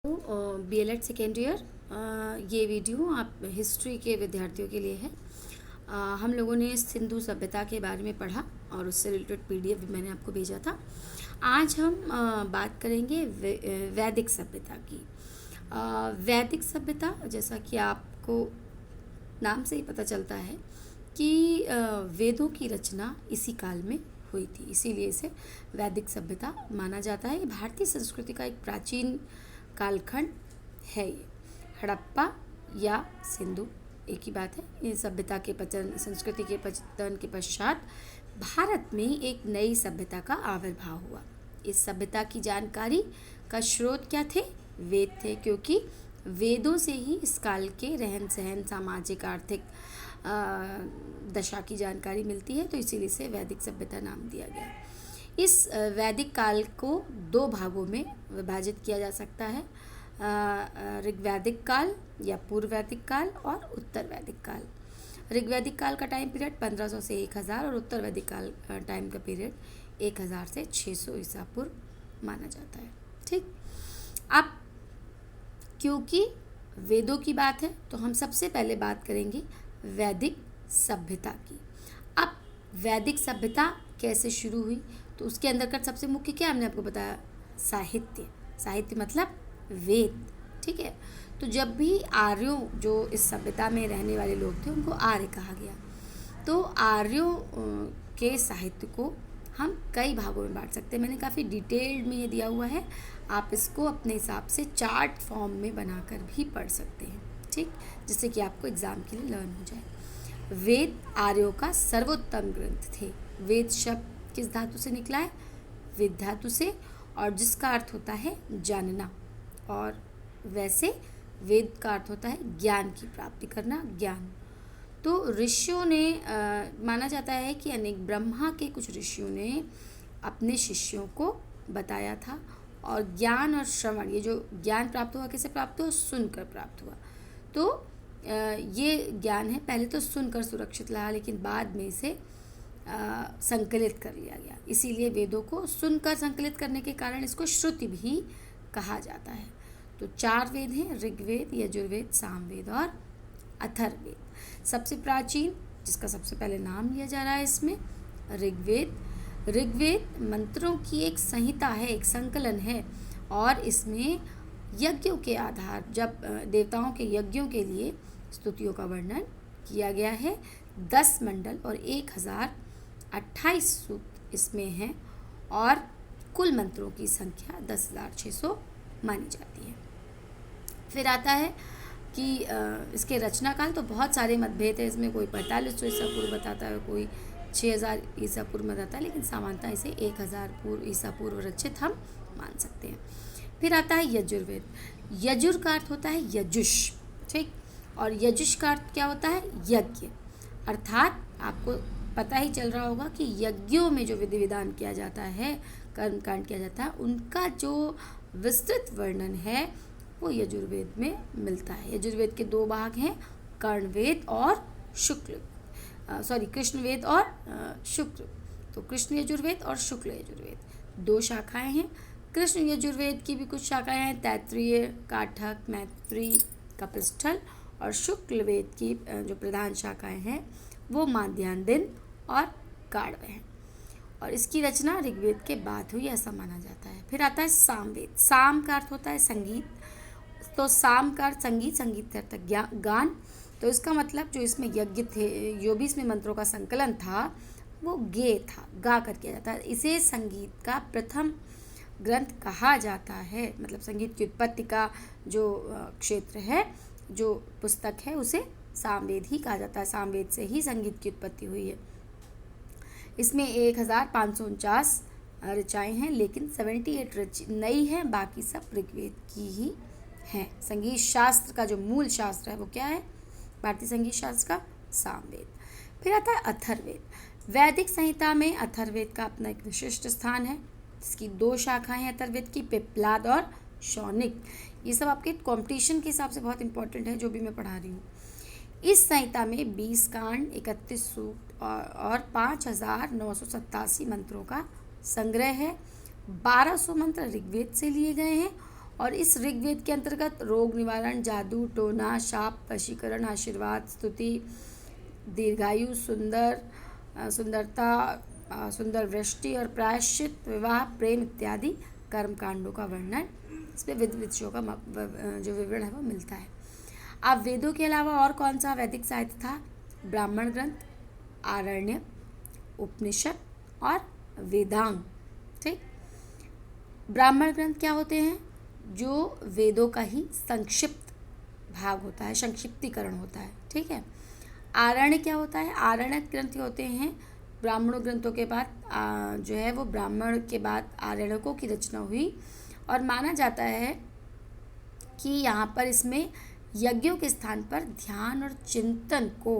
B.El.Ed second year. ये video आप history के विद्यार्थियों के लिए है। हम लोगों ने सिंधु सभ्यता के बारे में पढ़ा और उससे रिलेटेड पीडीएफ भी मैंने आपको भेजा था। आज हम बात करेंगे वैदिक सभ्यता की। वैदिक सभ्यता, जैसा कि आपको नाम से ही पता चलता है कि वेदों की रचना इसी काल में हुई थी, इसीलिए इसे वैदिक सभ्यता माना जाता है। ये भारतीय संस्कृति का एक प्राचीन कालखंड है। ये हड़प्पा या सिंधु एक ही बात है। ये सभ्यता के पतन, संस्कृति के पतन के पश्चात भारत में एक नई सभ्यता का आविर्भाव हुआ। इस सभ्यता की जानकारी का स्रोत क्या थे? वेद थे, क्योंकि वेदों से ही इस काल के रहन सहन, सामाजिक आर्थिक दशा की जानकारी मिलती है, तो इसीलिए इसे वैदिक सभ्यता नाम दिया गया। इस वैदिक काल को दो भागों में विभाजित किया जा सकता है, ऋग्वैदिक काल या पूर्व वैदिक काल और उत्तर वैदिक काल। ऋग्वैदिक काल का टाइम पीरियड 1500 से 1000 और उत्तर वैदिक काल टाइम का पीरियड 1000 से 600 ईसा पूर्व माना जाता है। ठीक, अब क्योंकि वेदों की बात है तो हम सबसे पहले बात करेंगे वैदिक सभ्यता की। अब वैदिक सभ्यता कैसे शुरू हुई, तो उसके अंदर का सबसे मुख्य क्या हमने आपको बताया? साहित्य। साहित्य मतलब वेद। ठीक है, तो जब भी आर्यों, जो इस सभ्यता में रहने वाले लोग थे, उनको आर्य कहा गया। तो आर्यों के साहित्य को हम कई भागों में बांट सकते हैं। मैंने काफ़ी डिटेल्ड में ये दिया हुआ है, आप इसको अपने हिसाब से चार्ट फॉर्म में बनाकर भी पढ़ सकते हैं। ठीक, जिससे कि आपको एग्ज़ाम के लिए लर्न हो जाए। वेद आर्यों का सर्वोत्तम ग्रंथ थे। वेद शब्द किस धातु से निकला है? वेद धातु से, और जिसका अर्थ होता है जानना। और वैसे वेद का अर्थ होता है ज्ञान की प्राप्ति करना, ज्ञान। तो ऋषियों ने माना जाता है कि अनेक ब्रह्मा के कुछ ऋषियों ने अपने शिष्यों को बताया था। और ज्ञान और श्रवण, ये जो ज्ञान प्राप्त हुआ, कैसे प्राप्त हुआ? सुनकर प्राप्त हुआ। तो ये ज्ञान है, पहले तो सुनकर सुरक्षित रहा, लेकिन बाद में इसे संकलित कर लिया गया। इसीलिए वेदों को सुनकर संकलित करने के कारण इसको श्रुति भी कहा जाता है। तो 4 वेद हैं, ऋग्वेद, यजुर्वेद, सामवेद और अथर्ववेद। सबसे प्राचीन, जिसका सबसे पहले नाम लिया जा रहा है इसमें, ऋग्वेद। ऋग्वेद मंत्रों की एक संहिता है, एक संकलन है, और इसमें यज्ञों के आधार, जब देवताओं के यज्ञों के लिए स्तुतियों का वर्णन किया गया है। 10 मंडल और 1028 सूक्त इसमें हैं, और कुल मंत्रों की संख्या 10,600 मानी जाती है। फिर आता है कि इसके रचना काल, तो बहुत सारे मतभेद है इसमें। कोई 4500 ईसा पूर्व बताता है, कोई 6000 ईसा पूर्व बताता है, लेकिन सामान्यतः इसे 1000 ईसा पूर्व रचित हम मान सकते हैं। फिर आता है यजुर्वेद। यजुर का अर्थ होता है यजुष। ठीक, और यजुष का अर्थ क्या होता है? यज्ञ। अर्थात आपको पता ही चल रहा होगा कि यज्ञों में जो विधि विधान किया जाता है, कर्म कांड किया जाता है, उनका जो विस्तृत वर्णन है वो यजुर्वेद में मिलता है। यजुर्वेद के 2 भाग हैं, कर्णवेद और कृष्णवेद और शुक्ल। तो कृष्ण यजुर्वेद और शुक्ल यजुर्वेद 2 शाखाएं हैं। कृष्ण यजुर्वेद की भी कुछ शाखाएं हैं, तैत्तिरीय, काठक, मैत्री, कपिस्थल। और शुक्ल वेद की जो प्रधान शाखाएं हैं वो माध्यान्दिन और गाड़व हैं, और इसकी रचना ऋग्वेद के बाद हुई, ऐसा माना जाता है। फिर आता है सामवेद। साम का अर्थ होता है संगीत। तो साम का अर्थ संगीत, संगीत का अर्थ गान। तो इसका मतलब जो इसमें यज्ञ थे, जो भी इसमें मंत्रों का संकलन था, वो गे था, गा कर किया जाता है। इसे संगीत का प्रथम ग्रंथ कहा जाता है। मतलब संगीत की उत्पत्ति का जो क्षेत्र है, जो पुस्तक है, उसे सामवेद ही कहा जाता है। सामवेद से ही संगीत की उत्पत्ति हुई है। इसमें 1549 ऋचाएँ हैं, लेकिन 78 नई हैं, बाकी सब ऋग्वेद की ही हैं। संगीत शास्त्र का जो मूल शास्त्र है वो क्या है? भारतीय संगीत शास्त्र का सामवेद। फिर आता है अथर्ववेद। वैदिक संहिता में अथर्ववेद का अपना एक विशिष्ट स्थान है। इसकी 2 शाखाएं हैं अथर्ववेद की, पिप्लाद और शौनिक। ये सब आपके कॉम्पिटिशन के हिसाब से बहुत इंपॉर्टेंट है, जो भी मैं पढ़ा रही हूँ। इस संहिता में 20 कांड, 31 सूक्त और 5987 मंत्रों का संग्रह है। 1200 मंत्र ऋग्वेद से लिए गए हैं और इस ऋग्वेद के अंतर्गत रोग निवारण, जादू टोना, शाप, वशीकरण, आशीर्वाद, स्तुति, दीर्घायु, सुंदरता, सुंदर वृष्टि और प्रायश्चित, विवाह, प्रेम इत्यादि कर्मकांडों का वर्णन इसमें वेद विषयों का जो विवरण है वो मिलता है। अब वेदों के अलावा और कौन सा वैदिक साहित्य था? ब्राह्मण ग्रंथ, आरण्य, उपनिषद और वेदांग। ठीक, ब्राह्मण ग्रंथ क्या होते हैं? जो वेदों का ही संक्षिप्त भाग होता है, संक्षिप्तीकरण होता है। ठीक है। आरण्य क्या होता है? आरण्य ग्रंथ होते हैं ब्राह्मण ग्रंथों के बाद जो है वो ब्राह्मण के बाद आरण्यकों की रचना हुई और माना जाता है कि यहाँ पर इसमें यज्ञों के स्थान पर ध्यान और चिंतन को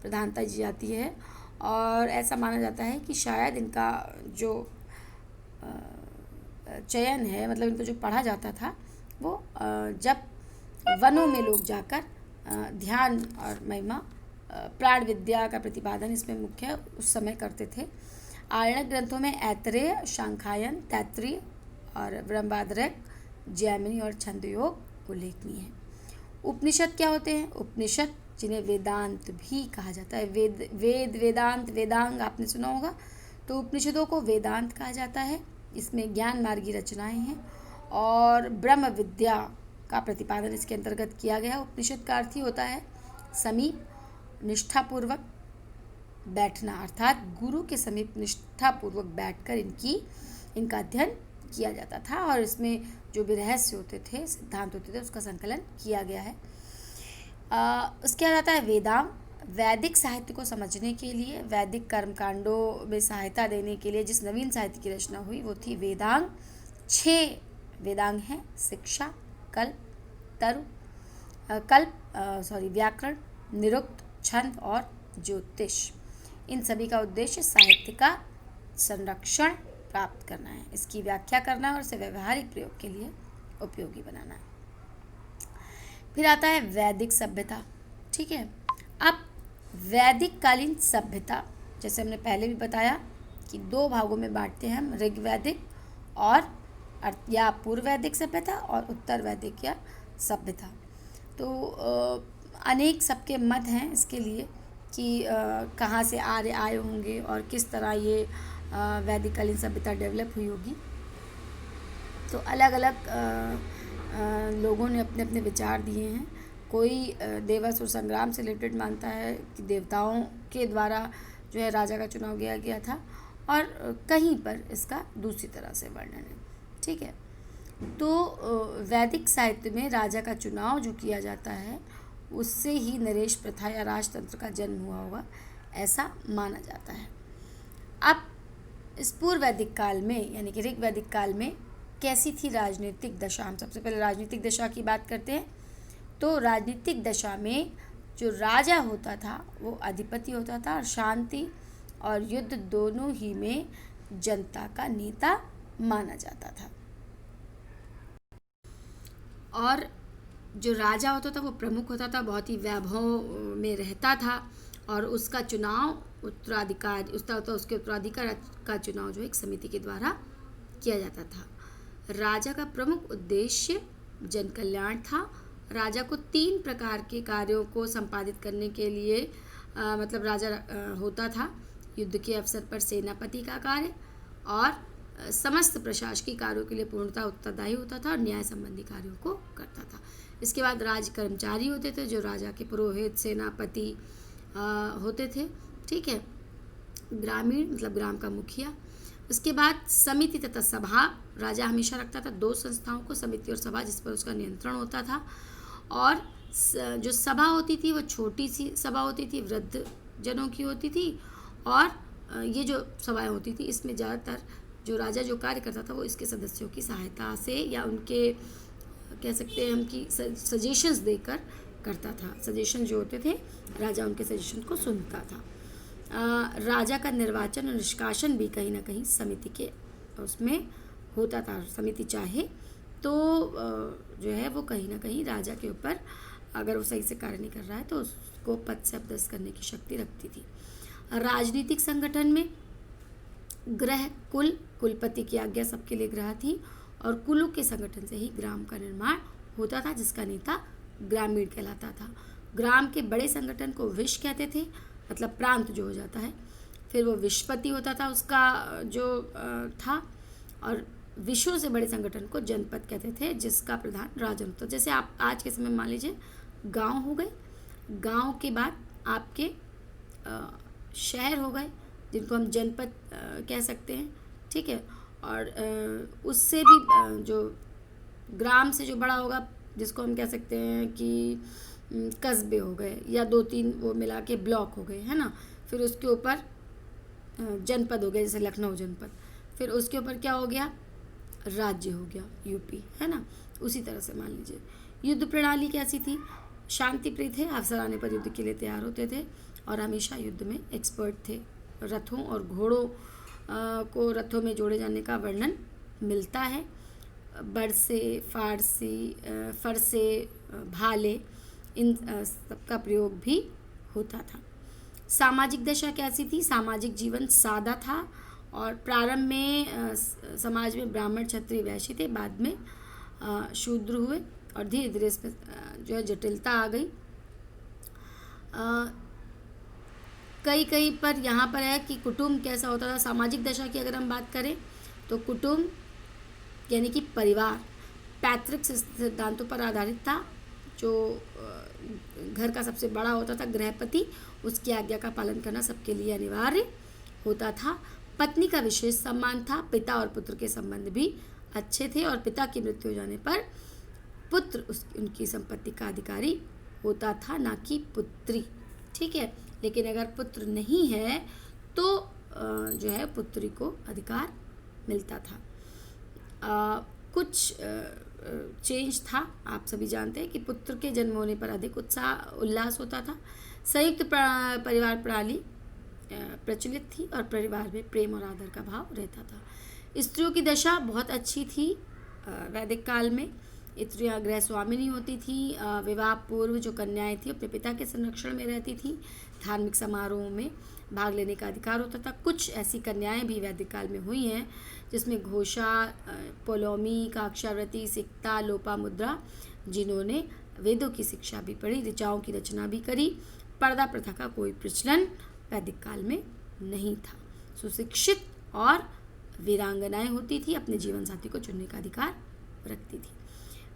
प्रधानता दी जाती है और ऐसा माना जाता है कि शायद इनका जो चयन है, मतलब इनको जो पढ़ा जाता था वो जब वनों में लोग जाकर ध्यान और महिमा, प्राण विद्या का प्रतिपादन इसमें मुख्य उस समय करते थे। आरण्यक ग्रंथों में ऐतरेय, शांखायन, तैत्रीय और ब्रह्माद्रक, जैमिनी और छंदयोग उल्लेखनीय है। उपनिषद क्या होते हैं? उपनिषद जिन्हें वेदांत भी कहा जाता है, वेदांत, वेदांग आपने सुना होगा, तो उपनिषदों को वेदांत कहा जाता है। इसमें ज्ञान मार्गी रचनाएं हैं और ब्रह्म विद्या का प्रतिपादन इसके अंतर्गत किया गया। उपनिषद का अर्थ ही होता है समीप, निष्ठापूर्वक बैठना, अर्थात गुरु के समीप निष्ठापूर्वक बैठकर इनका अध्ययन किया जाता था और इसमें जो भी रहस्य होते थे, सिद्धांत होते थे, उसका संकलन किया गया है। उसके बाद आता है वेदांग। वैदिक साहित्य को समझने के लिए, वैदिक कर्मकांडों में सहायता देने के लिए जिस नवीन साहित्य की रचना हुई वो थी वेदांग। 6 वेदांग हैं: शिक्षा, व्याकरण, निरुक्त, छंद और ज्योतिष। इन सभी का उद्देश्य साहित्य का संरक्षण प्राप्त करना है, इसकी व्याख्या करना है और इसे व्यवहारिक प्रयोग के लिए उपयोगी बनाना है। फिर आता है वैदिक सभ्यता। ठीक है। अब वैदिक कालीन सभ्यता, जैसे हमने पहले भी बताया कि 2 भागों में बांटते हैं हम, ऋग्वैदिक और या पूर्व वैदिक सभ्यता और उत्तर वैदिक या सभ्यता। तो अनेक सबके मत हैं इसके लिए कि कहाँ से आर्य आए होंगे और किस तरह ये वैदिक कालीन सभ्यता डेवलप हुई होगी। तो अलग अलग लोगों ने अपने अपने विचार दिए हैं। कोई देवासुर संग्राम से रिलेटेड मानता है कि देवताओं के द्वारा जो है राजा का चुनाव किया गया था और कहीं पर इसका दूसरी तरह से वर्णन है। ठीक है। तो वैदिक साहित्य में राजा का चुनाव जो किया जाता है उससे ही नरेश प्रथा या राजतंत्र का जन्म हुआ होगा, ऐसा माना जाता है। अब इस पूर्व वैदिक काल में यानी कि ऋग वैदिक काल में कैसी थी राजनीतिक दशा? हम सबसे पहले राजनीतिक दशा की बात करते हैं। तो राजनीतिक दशा में जो राजा होता था वो अधिपति होता था और शांति और युद्ध दोनों ही में जनता का नेता माना जाता था। और जो राजा होता था वो प्रमुख होता था, बहुत ही वैभव में रहता था और उसका चुनाव उसके उत्तराधिकार का चुनाव जो एक समिति के द्वारा किया जाता था। राजा का प्रमुख उद्देश्य जन कल्याण था। राजा को 3 प्रकार के कार्यों को संपादित करने के लिए मतलब राजा होता था। युद्ध के अवसर पर सेनापति का कार्य और समस्त प्रशासकीय कार्यों के लिए पूर्णतः उत्तरदायी होता था और न्याय संबंधी कार्यों को करता था। इसके बाद राज कर्मचारी होते थे जो राजा के पुरोहित, सेनापति होते थे। ठीक है। ग्रामीण मतलब ग्राम का मुखिया। उसके बाद समिति तथा सभा। राजा हमेशा रखता था 2 संस्थाओं को, समिति और सभा, जिस पर उसका नियंत्रण होता था। और जो सभा होती थी वो छोटी सी सभा होती थी, वृद्ध जनों की होती थी। और ये जो सभाएं होती थी इसमें ज़्यादातर जो राजा जो कार्य करता था वो इसके सदस्यों की सहायता से या उनके कह सकते हैं हम कि सजेशंस देकर करता था। सजेशन जो होते थे राजा उनके सजेशन को सुनता था। राजा का निर्वाचन और निष्कासन भी कहीं ना कहीं समिति के उसमें होता था। समिति चाहे तो जो है वो कहीं ना कहीं राजा के ऊपर अगर वो सही से कार्य नहीं कर रहा है तो उसको पद से अपदस्थ करने की शक्ति रखती थी। राजनीतिक संगठन में ग्रह कुलपति की आज्ञा सबके लिए ग्रह थी और कुलों के संगठन से ही ग्राम का निर्माण होता था, जिसका नेता ग्रामीण कहलाता था। ग्राम के बड़े संगठन को विश कहते थे, मतलब प्रांत जो हो जाता है। फिर वो विशपति होता था उसका जो था, और विशों से बड़े संगठन को जनपद कहते थे, जिसका प्रधान राजन होता। जैसे आप आज के समय मान लीजिए गांव हो गए, गांव के बाद आपके शहर हो गए, जिनको हम जनपद कह सकते हैं, ठीक है। और उससे भी जो ग्राम से जो बड़ा होगा, जिसको हम कह सकते हैं कि कस्बे हो गए, या 2-3 वो मिला के ब्लॉक हो गए, है ना। फिर उसके ऊपर जनपद हो गया, जैसे लखनऊ जनपद। फिर उसके ऊपर क्या हो गया, राज्य हो गया, यूपी, है ना। उसी तरह से मान लीजिए युद्ध प्रणाली कैसी थी, शांति प्रिय थे, अवसर आने पर युद्ध के लिए तैयार होते थे और हमेशा युद्ध में एक्सपर्ट थे। रथों और घोड़ों को रथों में जोड़े जाने का वर्णन मिलता है। बरसे, फरसे, भाले, इन सबका प्रयोग भी होता था। सामाजिक दशा कैसी थी, सामाजिक जीवन सादा था और प्रारंभ में समाज में ब्राह्मण, क्षत्रिय, वैश्य थे, बाद में शूद्र हुए और धीरे धीरे इसमें जो है जटिलता आ गई। कई पर यहाँ पर है कि कुटुंब कैसा होता था। सामाजिक दशा की अगर हम बात करें तो कुटुंब यानी कि परिवार पैतृक सिद्धांतों पर आधारित था। जो घर का सबसे बड़ा होता था गृहपति, उसकी आज्ञा का पालन करना सबके लिए अनिवार्य होता था। पत्नी का विशेष सम्मान था। पिता और पुत्र के संबंध भी अच्छे थे और पिता की मृत्यु हो जाने पर पुत्र उनकी संपत्ति का अधिकारी होता था, ना कि पुत्री, ठीक है। लेकिन अगर पुत्र नहीं है तो जो है पुत्री को अधिकार मिलता था। कुछ चेंज था, आप सभी जानते हैं कि पुत्र के जन्म होने पर अधिक उत्साह उल्लास होता था। संयुक्त परिवार प्रणाली प्रचलित थी और परिवार में प्रेम और आदर का भाव रहता था। स्त्रियों की दशा बहुत अच्छी थी। वैदिक काल में स्त्रियाँ गृह स्वामिनी होती थी। विवाह पूर्व जो कन्याएं थी अपने पिता के संरक्षण में रहती थी। धार्मिक समारोहों में भाग लेने का अधिकार होता था। कुछ ऐसी कन्याएं भी वैदिक काल में हुई हैं जिसमें घोषा, पोलोमी, काक्षावृत्ति, सिक्ता, लोपामुद्रा, जिन्होंने वेदों की शिक्षा भी पढ़ी, ऋचाओं की रचना भी करी। पर्दा प्रथा का कोई प्रचलन वैदिक काल में नहीं था। सुशिक्षित और वीरांगनाएं होती थी, अपने जीवन साथी को चुनने का अधिकार रखती थी।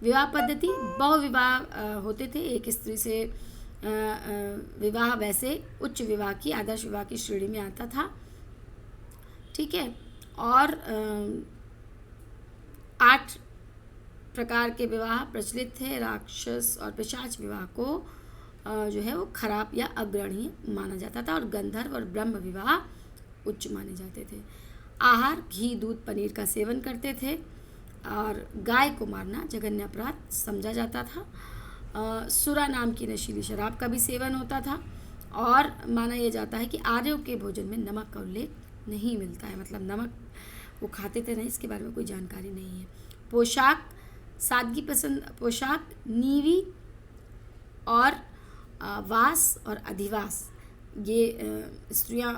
विवाह पद्धति बहुविवाह होते थे। एक स्त्री से विवाह वैसे उच्च विवाह की, आदर्श विवाह की श्रेणी में आता था, ठीक है। और 8 प्रकार के विवाह प्रचलित थे। राक्षस और पिशाच विवाह को जो है वो खराब या अग्रणीय माना जाता था और गंधर्व और ब्रह्म विवाह उच्च माने जाते थे। आहार घी, दूध, पनीर का सेवन करते थे और गाय को मारना जघन्य अपराध समझा जाता था। सुरा नाम की नशीली शराब का भी सेवन होता था और माना यह जाता है कि आर्यों के भोजन में नमक का उल्लेख नहीं मिलता है, मतलब नमक वो खाते थे नहीं, इसके बारे में कोई जानकारी नहीं है। पोशाक सादगी पसंद पोशाक, नीवी और वास और अधिवास, ये स्त्रियां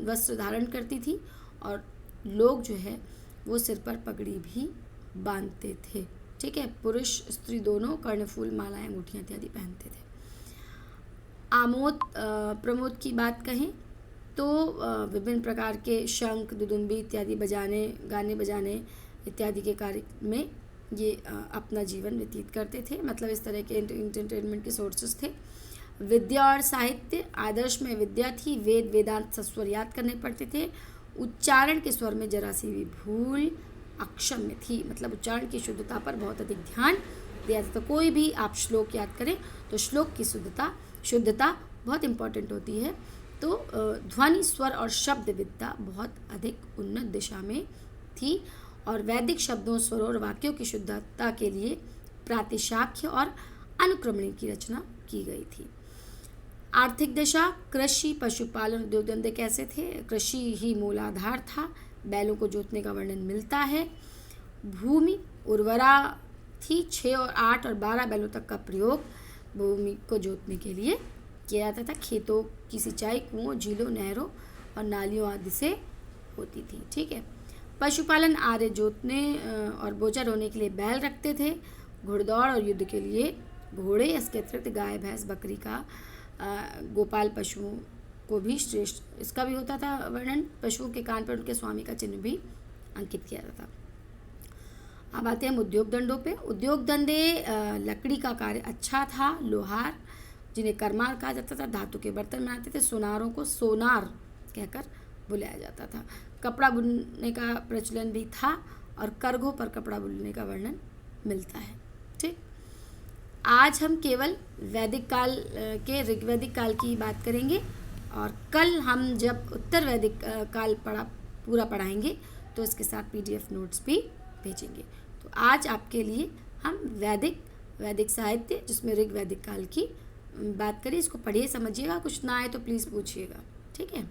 वस्त्र धारण करती थी और लोग जो है वो सिर पर पगड़ी भी बांधते थे, ठीक है। पुरुष स्त्री दोनों कर्णफूल, मालाएं, अंगूठियां इत्यादि पहनते थे। आमोद प्रमोद की बात कहें तो विभिन्न प्रकार के शंख, दुदुम्बी इत्यादि गाने बजाने इत्यादि के कार्य में ये अपना जीवन व्यतीत करते थे। मतलब इस तरह के एंटरटेनमेंट के सोर्सेस थे। विद्या और साहित्य, आदर्श में विद्या थी। वेद वेदांत सस्वर याद करने पड़ते थे। उच्चारण के स्वर में जरा सी भी भूल अक्षम में थी, मतलब उच्चारण की शुद्धता पर बहुत अधिक ध्यान दिया जाता। तो कोई भी आप श्लोक याद करें तो श्लोक की शुद्धता बहुत इम्पॉर्टेंट होती है। तो ध्वनि, स्वर और शब्द विद्या बहुत अधिक उन्नत दिशा में थी और वैदिक शब्दों, स्वरों और वाक्यों की शुद्धता के लिए प्रातिशाख्य और अनुक्रमणी की रचना की गई थी। आर्थिक दशा, कृषि, पशुपालन, उद्योग धंधे कैसे थे? कृषि ही मूलाधार था। बैलों को जोतने का वर्णन मिलता है। भूमि उर्वरा थी। 6 और 8 और 12 बैलों तक का प्रयोग भूमि को जोतने के लिए किया जाता था। खेतों की सिंचाई कुओं, झीलों, नहरों और नालियों आदि से होती थी, ठीक है। पशुपालन आर्य जोतने और बोझा ढोने के लिए बैल रखते थे। घुड़दौड़ और युद्ध के लिए घोड़े, इसके अतिरिक्त गाय भैंस बकरी का गोपाल पशुओं को भी श्रेष्ठ, इसका भी होता था वर्णन। पशुओं के कान पर उनके स्वामी का चिन्ह भी अंकित किया जाता था। अब आते हैं हम उद्योग धंधों पे। उद्योग धंधे, लकड़ी का कार्य अच्छा था। लोहार जिन्हें करमार कहा जाता था धातु के बर्तन बनाते थे। सोनारों को सोनार कहकर बुलाया जाता था। कपड़ा बुनने का प्रचलन भी था और करघों पर कपड़ा बुनने का वर्णन मिलता है। ठीक, आज हम केवल वैदिक काल के ऋग्वैदिक काल की बात करेंगे और कल हम जब उत्तर वैदिक काल पूरा पढ़ाएंगे तो इसके साथ PDF नोट्स भी भेजेंगे। तो आज आपके लिए हम वैदिक साहित्य जिसमें ऋग्वैदिक काल की बात करें, इसको पढ़िए समझिएगा, कुछ ना आए तो प्लीज़ पूछिएगा। ठीक है।